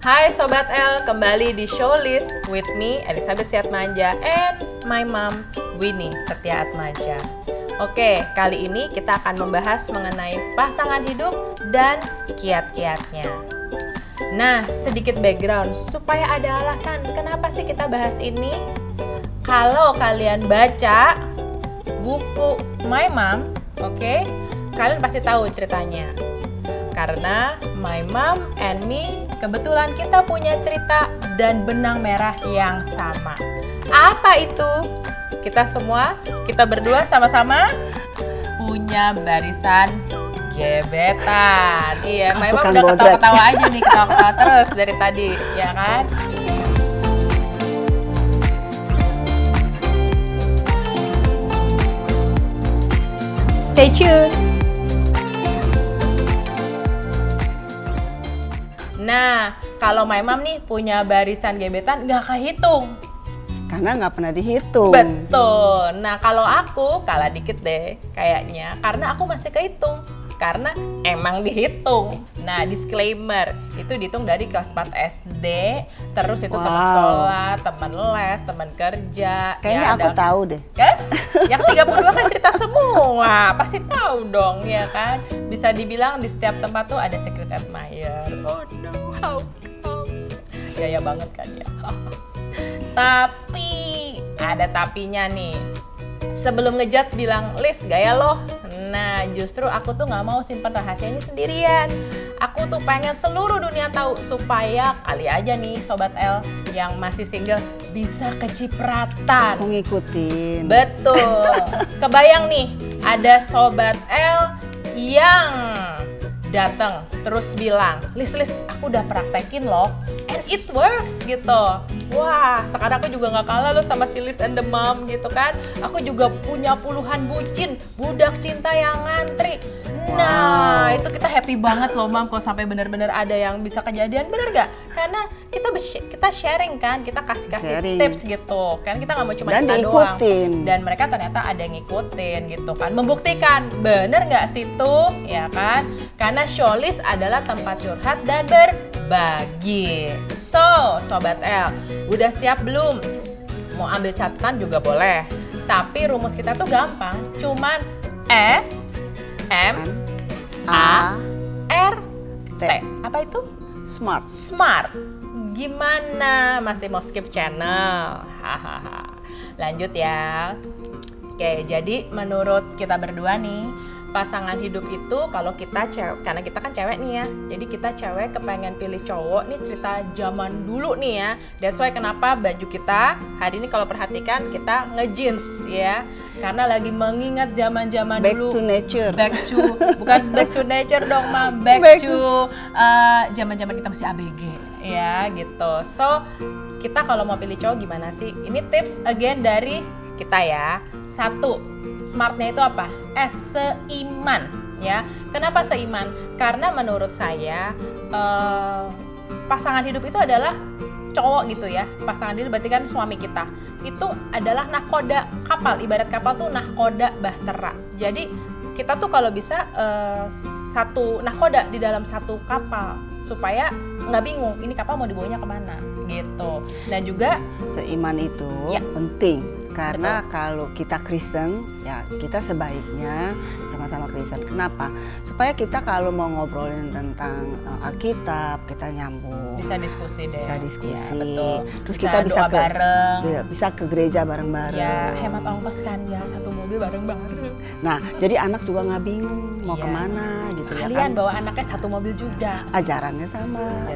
Hai Sobat L, kembali di Showlist with me, Elizabeth Setiatmaja, and my mom, Winnie Setiatmaja. Oke, kali ini kita akan membahas mengenai pasangan hidup dan kiat-kiatnya. Nah, sedikit background supaya ada alasan kenapa sih kita bahas ini. Kalau kalian baca buku My Mom, oke, kalian pasti tahu ceritanya. Karena My Mom and Me, kebetulan kita punya cerita dan benang merah yang sama. Apa itu? Kita berdua sama-sama punya barisan gebetan. Iya, My Mom udah ketawa-ketawa aja nih, ketawa-ketawa terus dari tadi, ya kan? Stay tuned! Nah, kalau My Mom nih punya barisan gebetan nggak kehitung. Karena nggak pernah dihitung. Betul. Nah, kalau aku kalah dikit deh kayaknya. Karena aku masih kehitung. Karena emang dihitung. Nah, disclaimer, itu dihitung dari kelas 4 SD, terus itu teman sekolah, teman les, teman kerja. Kayaknya ya, aku tahu deh. Kan? Yang 32 kan cerita semua, pasti tahu dong, ya kan? Bisa dibilang di setiap tempat tuh ada secret admirer. Oh no, how come? Ya banget kan ya. Tapi, ada tapinya nih. Sebelum ngejudge bilang, Liz gaya loh. Nah, justru aku tuh nggak mau simpen rahasia ini sendirian. Aku tuh pengen seluruh dunia tahu supaya kali aja nih Sobat L yang masih single bisa kecipratan. Aku ngikutin. Betul. Kebayang nih ada Sobat L yang datang terus bilang, Liz, aku udah praktekin loh, and it works gitu. Wah, sekarang aku juga gak kalah loh sama si Liz and the Mom gitu kan. Aku juga punya puluhan bucin, budak cinta yang ngantri. Nah, itu kita happy banget loh Mam kalau sampai benar-benar ada yang bisa kejadian, bener gak? Karena kita sharing kan, kita kasih tips gitu kan, kita gak mau cuma kita doang. Dan mereka ternyata ada yang ngikutin gitu kan, membuktikan bener gak sih tuh, ya kan? Karena Showlist adalah tempat curhat dan berbagi. So, Sobat L, udah siap belum? Mau ambil catatan juga boleh. Tapi rumus kita tuh gampang, cuman S, M, A, R, T. Apa itu? Smart. Smart. Gimana? Masih mau skip channel? Hahaha. Lanjut ya. Oke, jadi menurut kita berdua nih, pasangan hidup itu kalau kita cewek, karena kita kan cewek nih ya, jadi kita cewek kepengen pilih cowok nih cerita zaman dulu nih ya. That's why kenapa baju kita hari ini kalau perhatikan kita nge-jeans ya, karena lagi mengingat zaman-zaman dulu. Back to nature. Bukan back to nature dong Mam, back to zaman-zaman kita masih ABG ya gitu. So kita kalau mau pilih cowok gimana sih? Ini tips again dari kita ya. 1, smartnya itu apa? S, seiman ya. Kenapa seiman? Karena menurut saya pasangan hidup itu adalah cowok gitu ya. Pasangan hidup berarti kan suami kita. Itu adalah nahkoda kapal. Ibarat kapal tuh nahkoda bahtera. Jadi kita tuh kalau bisa satu nahkoda di dalam satu kapal supaya nggak bingung ini kapal mau dibawanya kemana gitu. Dan juga seiman itu ya, penting. Karena kalau kita Kristen, ya kita sebaiknya sama-sama Kristen. Kenapa? Supaya kita kalau mau ngobrolin tentang Alkitab, kita nyambung. Bisa diskusi deh. Bisa diskusi. Ya, betul. Terus bisa kita bisa bareng. Bisa ke gereja bareng-bareng. Ya, hemat ongkos kan ya, satu mobil bareng-bareng. Nah, jadi anak juga nggak bingung mau kemana gitu ya kan. Kalian bawa anaknya satu mobil juga. Ajarannya sama.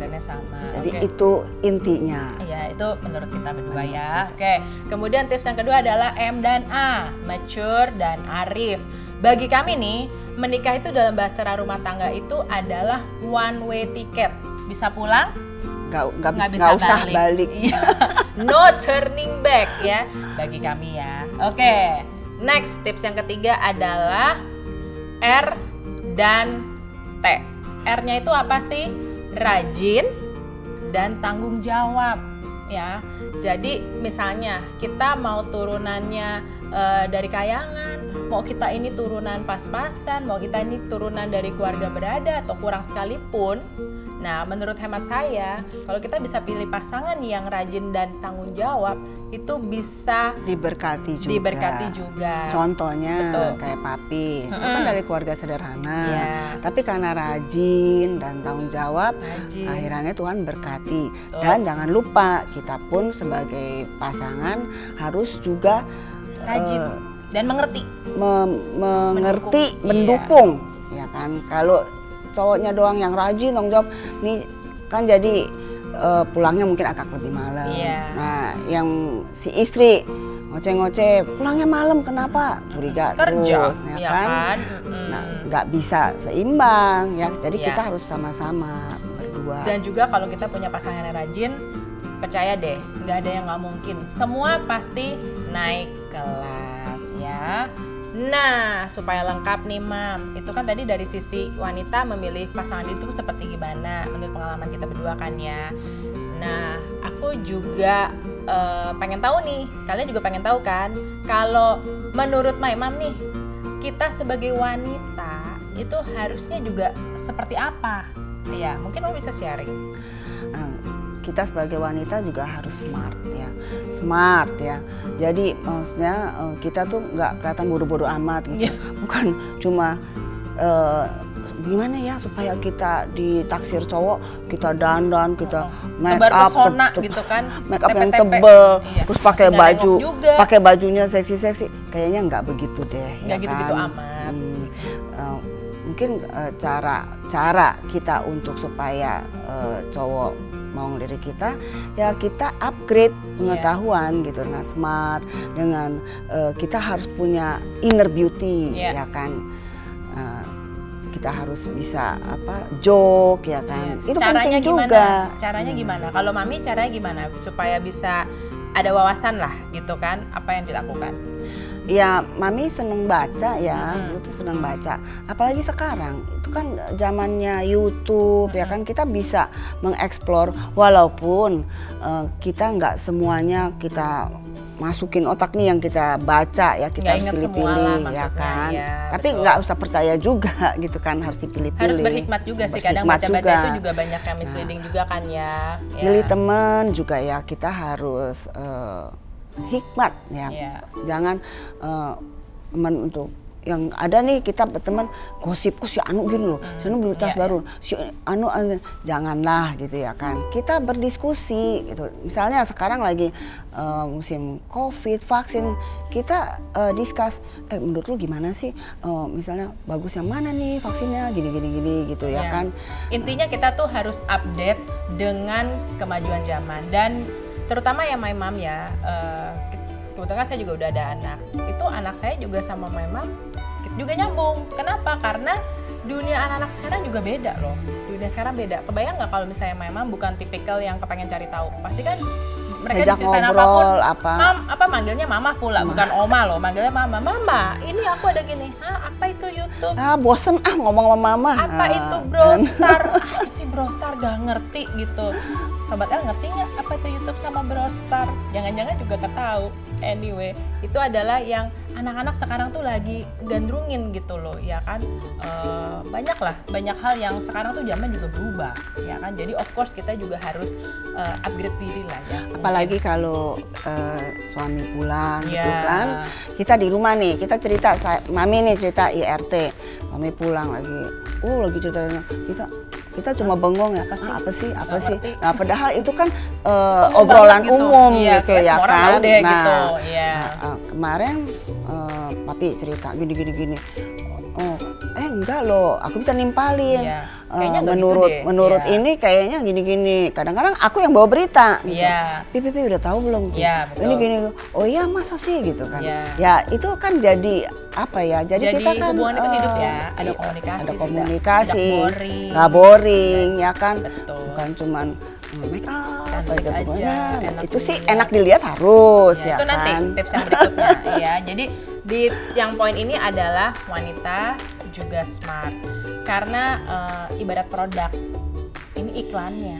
Jadi itu intinya. Iya, itu menurut kita berdua ya. Oke, kemudian tips yang kedua adalah M dan A, mature dan arif. Bagi kami nih, menikah itu dalam bahtera rumah tangga itu adalah one way ticket. Bisa pulang, nggak usah balik. No turning back ya, bagi kami ya. Oke, next tips yang ketiga adalah R dan T. R-nya itu apa sih? Rajin dan tanggung jawab ya. Jadi misalnya kita mau turunannya dari kayangan, mau kita ini turunan pas-pasan, mau kita ini turunan dari keluarga berada atau kurang sekalipun, Nah, menurut hemat saya, kalau kita bisa pilih pasangan yang rajin dan tanggung jawab, itu bisa Diberkati juga. Contohnya Betul. kayak papi, itu kan dari keluarga sederhana. Iya. Tapi karena rajin dan tanggung jawab, Rajin. akhirnya Tuhan berkati. Betul. Dan jangan lupa kita pun sebagai pasangan harus juga Rajin dan mengerti. mengerti, Mendukung. mendukung, ya kan. Kalau cowoknya doang yang rajin tanggung jawab, nih kan jadi pulangnya mungkin agak lebih malam. Iya. Nah, yang si istri ngoceh-ngoceh, pulangnya malam kenapa? Curiga Kerja, terus, ya ya kan? kan? Nah, nggak bisa seimbang, ya. Jadi Iya. kita harus sama-sama berdua. Dan juga kalau kita punya pasangan yang rajin, percaya deh, nggak ada yang nggak mungkin. Semua pasti naik kelas ya. Nah, supaya lengkap nih Mam, itu kan tadi dari sisi wanita memilih pasangan itu seperti gimana menurut pengalaman kita berdua kan ya. Nah, aku juga pengen tahu nih, kalian juga pengen tahu kan, kalau menurut Mam nih, kita sebagai wanita itu harusnya juga seperti apa? Ya, mungkin Mam bisa sharing. Nah, kita sebagai wanita juga harus smart ya. Jadi maksudnya kita tuh nggak kelihatan bodoh-bodoh amat gitu. Bukan cuma gimana ya supaya kita ditaksir cowok, kita dandan, kita make Tebar up, pesona gitu kan, make up yang tepe-tepe. tebel, Iya. terus pakai Nggak nengok baju, juga. pakai bajunya seksi-seksi. Kayaknya nggak begitu deh. Nggak ya gitu-gitu kan? amat. Mungkin cara kita untuk supaya cowok mau ngelirik kita, ya kita upgrade pengetahuan gitu dengan smart, dengan kita harus punya inner beauty, ya kan. Kita harus bisa joke, ya kan. Itu caranya penting gimana? juga. Caranya gimana? Kalau Mami caranya gimana supaya bisa ada wawasan lah gitu kan, apa yang dilakukan? Ya, Mami seneng baca ya, dulu tuh seneng baca. Apalagi sekarang, itu kan zamannya YouTube, ya kan, kita bisa mengeksplor walaupun kita nggak semuanya kita masukin otak nih yang kita baca ya, kita Nggak harus ingat semua pilih-pilih lah ya maksudnya, kan. ya, Tapi betul. nggak usah percaya juga gitu kan, harus dipilih-pilih. Harus berhikmat juga sih, kadang Berhikmat baca-baca juga. itu juga banyak yang misleading juga kan ya. Pilih teman juga ya, kita harus hikmat ya. Jangan teman untuk yang ada nih kita berteman gosip, si Anu gini loh, si Anu beli tas baru, si Anu janganlah gitu ya kan. Kita berdiskusi gitu. Misalnya sekarang lagi musim COVID, vaksin, kita discuss, menurut lu gimana sih? Misalnya bagus yang mana nih vaksinnya, gini gitu ya kan. Intinya kita tuh harus update dengan kemajuan zaman, dan terutama ya my mom ya. Kebetulan saya juga udah ada anak. Itu anak saya juga sama my mom juga nyambung. Kenapa? Karena dunia anak-anak sekarang juga beda loh. Dunia sekarang beda. Kebayang nggak kalau misalnya my mom bukan tipikal yang kepengen cari tahu? Pasti kan mereka diceritain apapun, manggilnya mama pula, bukan oma loh, manggilnya mama. Mama, ini aku ada gini. Apa itu YouTube? Bosen ngomong sama mama. Apa itu Browstar? Apa sih Browstar? Gak ngerti gitu. Sobat El ngerti nggak apa itu YouTube sama Browstar? Jangan-jangan juga ketahu. Anyway, itu adalah yang anak-anak sekarang tuh lagi gandrungin gitu loh, ya kan. Banyak hal yang sekarang tuh zaman juga berubah, ya kan. Jadi of course kita juga harus upgrade diri lah ya. Apalagi kalau suami pulang gitu kan, kita di rumah nih, kita cerita, Mami nih cerita IRT, Mami pulang lagi cerita, kita cuma bengong ya, apa sih? Nah, padahal itu kan obrolan gitu. umum gitu ya kan. Deh, nah, gitu. Kemarin papi cerita gini. Enggak loh, aku bisa nimpalin. Menurut ini kayaknya gini. Kadang-kadang aku yang bawa berita. Gitu. Pipi udah tahu belum? Betul. Ini gini. Oh iya, masa sih gitu kan? Ya itu kan jadi apa ya? Jadi kita kan hubungan itu hidup ya. Ada komunikasi. Nggak boring ya kan? Betul. Bukan cuman make up aja. Itu sih dilihat. enak dilihat harus ya itu kan? nanti tips yang berikutnya ya. Jadi di yang poin ini adalah wanita juga smart. Karena ibarat produk, ini iklannya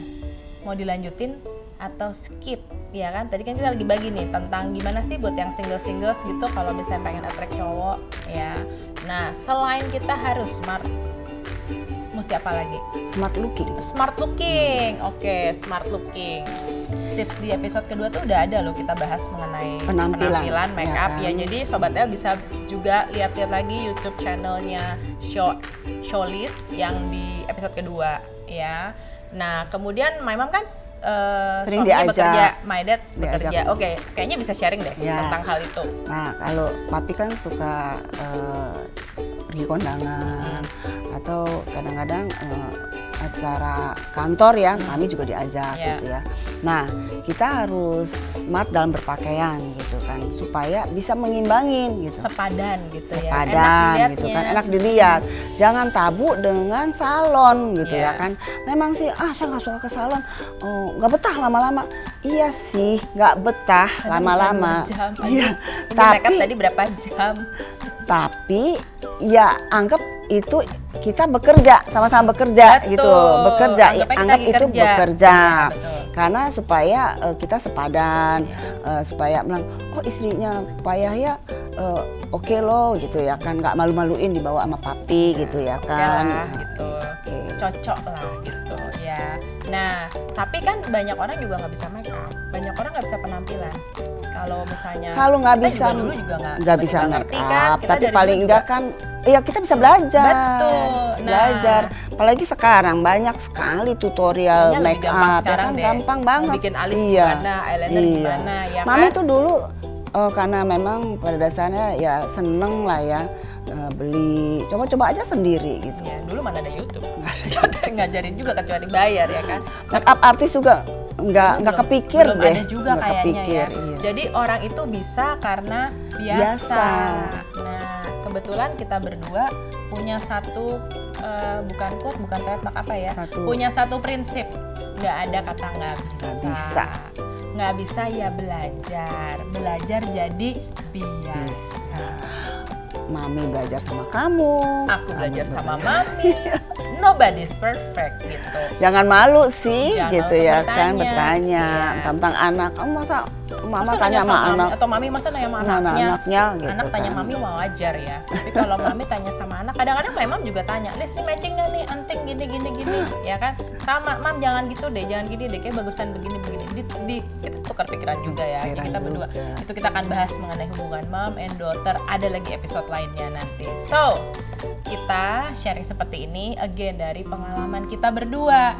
mau dilanjutin atau skip, ya kan? Tadi kan kita lagi bagi nih tentang gimana sih buat yang single gitu kalau misalnya pengen attract cowok, ya. Nah, selain kita harus smart, mesti apa lagi? Smart looking. Smart looking, oke, smart looking. Tips di episode kedua tuh udah ada loh, kita bahas mengenai penampilan make up ya. Jadi Sobat El bisa juga lihat-lihat lagi YouTube channelnya Showlist yang di episode kedua ya. Nah kemudian My Mom kan sering suaminya diajak, bekerja, My Dad bekerja. diajak. Oke, kayaknya bisa sharing deh tentang hal itu. Nah kalau papi kan suka pergi kondangan atau kadang-kadang acara kantor ya, mami juga diajak gitu ya. Nah, kita harus smart dalam berpakaian gitu kan, supaya bisa mengimbangin gitu. Sepadan gitu ya. Sepadan gitu kan, enak dilihat. Jangan tabu dengan salon gitu ya kan. Memang sih, saya nggak suka ke salon, nggak betah lama-lama. Iya sih, nggak betah lama-lama. Iya. Ini makeup tadi berapa jam? Tapi ya anggap itu kita bekerja, sama-sama bekerja. Betul. Gitu, bekerja, anggap itu bekerja. Ya, karena supaya kita sepadan, supaya bilang, oh istrinya Pak Yahya oke loh gitu ya kan, nggak malu-maluin dibawa sama papi gitu ya kan. Lah, gitu. Cocok lah gitu ya. Nah, tapi kan banyak orang juga nggak bisa make up, banyak orang nggak bisa penampilan. Kalau misalnya nggak bisa, dulu juga nggak bisa make up, kan? tapi paling enggak kan ya kita bisa belajar. Betul. Belajar. Apalagi sekarang banyak sekali tutorial make up. Ya kan gampang banget. Mau bikin alis gimana, eyeliner gimana ya kan. Mami tuh dulu karena memang pada dasarnya ya seneng lah ya beli, coba-coba aja sendiri gitu. Ya, dulu mana ada YouTube. Nggak ada ngajarin juga kecuali bayar ya kan. Make up artis juga nggak kepikir belum deh. Ada juga kayaknya kepikir, ya. Iya. Jadi orang itu bisa karena biasa. Nah kebetulan kita berdua punya satu bukan quote, bukan trademark apa ya, punya satu prinsip, nggak ada kata nggak bisa. Nggak bisa ya belajar jadi biasa. Mami belajar sama kamu, aku belajar sama Mami. Nobody's perfect gitu. Jangan malu sih. Jangan gitu ya bertanya. Kan bertanya tentang anak. Masa mama tanya sama anak atau Mami masa nanya sama anaknya gitu. Anak tanya kan. Mami mau wajar ya. Tapi kalau Mami tanya sama anak, kadang-kadang Mam juga tanya, "Lis, ini matching nggak nih anting gini ya kan?" Sama, "Mam jangan gitu deh, jangan gini deh, kayak bagusan begini." Kita tukar pikiran juga ya. Jadi kita berdua. Itu kita akan bahas mengenai hubungan mom and daughter. Ada lagi episode lainnya nanti. So, kita sharing seperti ini again dari pengalaman kita berdua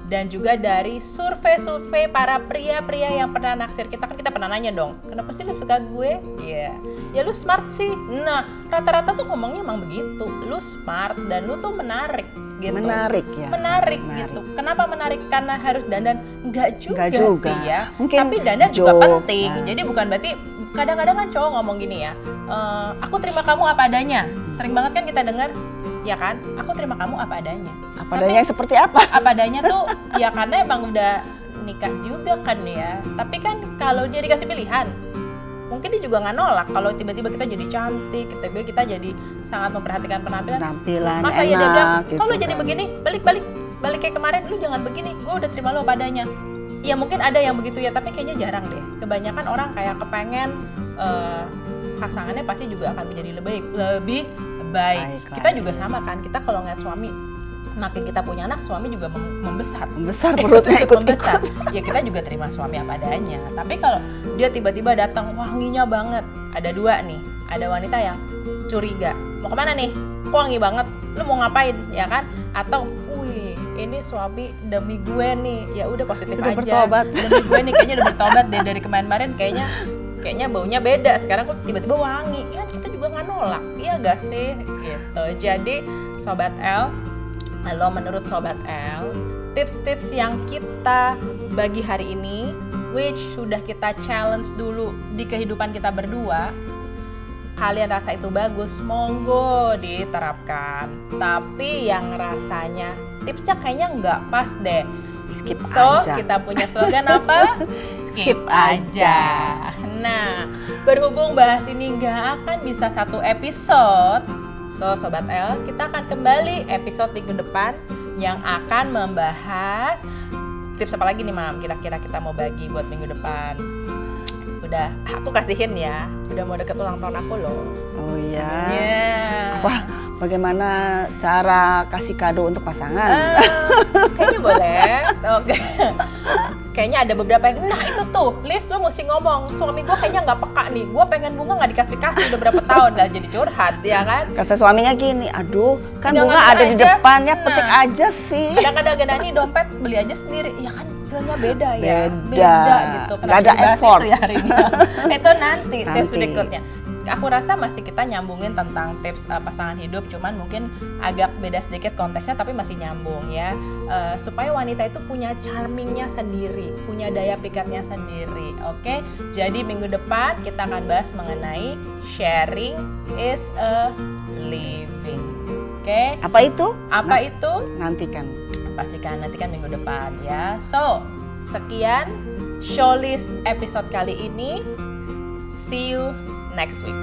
dan juga dari survei-survei para pria-pria yang pernah naksir kita. Kan kita pernah nanya dong, kenapa sih lu suka gue? Iya, ya lu smart sih. Nah, rata-rata tuh ngomongnya emang begitu, lu smart dan lu tuh menarik gitu. Menarik gitu. Kenapa menarik? Karena harus dandan? Enggak juga sih ya. Mungkin tapi dandan juga penting. Jadi bukan berarti kadang-kadang kan cowok ngomong gini ya, aku terima kamu apa adanya. Sering banget kan kita dengar, ya kan? Aku terima kamu apa adanya. Apa adanya seperti apa? Apa adanya tuh ya karena emang udah nikah juga kan ya. Tapi kan kalau dia dikasih pilihan, mungkin dia juga nggak nolak. Kalau tiba-tiba kita jadi cantik, tiba-tiba kita jadi sangat memperhatikan penampilan masa enak, dia bilang, gitu kalau kan. jadi begini, balik kayak kemarin, lu jangan begini, gue udah terima lu apa adanya. Ya mungkin ada yang begitu ya, tapi kayaknya jarang deh. Kebanyakan orang kayak kepengen pasangannya pasti juga akan menjadi lebih baik. Kita juga sama kan, kita kalau ngeliat suami, makin kita punya anak, suami juga membesar perutnya ikut membesar. Ya kita juga terima suami apa adanya. Tapi kalau dia tiba-tiba datang wanginya banget, ada dua nih, ada wanita yang curiga, mau kemana nih? Kok wangi banget? Lu mau ngapain? Ya kan? Atau ini suami demi gue nih, ya udah positif udah aja. Bertobat. Demi gue nih, kayaknya udah bertobat deh dari kemarin-kemarin, kayaknya baunya beda. Sekarang kok tiba-tiba wangi, ya kita juga nggak nolak, iya gak sih? Gitu. Jadi Sobat L, halo, menurut Sobat L, tips-tips yang kita bagi hari ini, which sudah kita challenge dulu di kehidupan kita berdua, kalian rasa itu bagus, monggo diterapkan. Tapi yang rasanya tipsnya kayaknya nggak pas deh, skip so, aja. kita punya slogan apa? Skip aja. Nah, berhubung bahas ini nggak akan bisa satu episode, so Sobat L, kita akan kembali episode minggu depan yang akan membahas tips apa lagi nih Mam, kira-kira kita mau bagi buat minggu depan. Udah, aku kasihin ya, udah mau deket ulang tahun aku loh. Oh iya. Yeah. Wah, bagaimana cara kasih kado untuk pasangan. Kayaknya boleh. Oke. Kayaknya ada beberapa yang, nah itu tuh, Liz lu mesti ngomong, suami gue kayaknya nggak peka nih, gue pengen bunga nggak dikasih-kasih udah berapa tahun, lah jadi curhat, ya kan? Kata suaminya gini, aduh kan Jangan bunga ada di aja. depan, ya Nah. petik aja sih. Kadang-kadang nih dompet beli aja sendiri, ya kan feelnya beda ya, Beda. gitu. Nggak ada dibahas effort. itu ya hari ini. Itu nanti tips Nanti. berikutnya. Aku rasa masih kita nyambungin tentang tips pasangan hidup, cuman mungkin agak beda sedikit konteksnya tapi masih nyambung ya. Supaya wanita itu punya charmingnya sendiri, punya daya pikatnya sendiri. Oke, jadi minggu depan kita akan bahas mengenai sharing is a living. Oke, Apa itu? apa itu? Nantikan. Pastikan nantikan minggu depan ya. So, sekian Showlist episode kali ini. See you next week.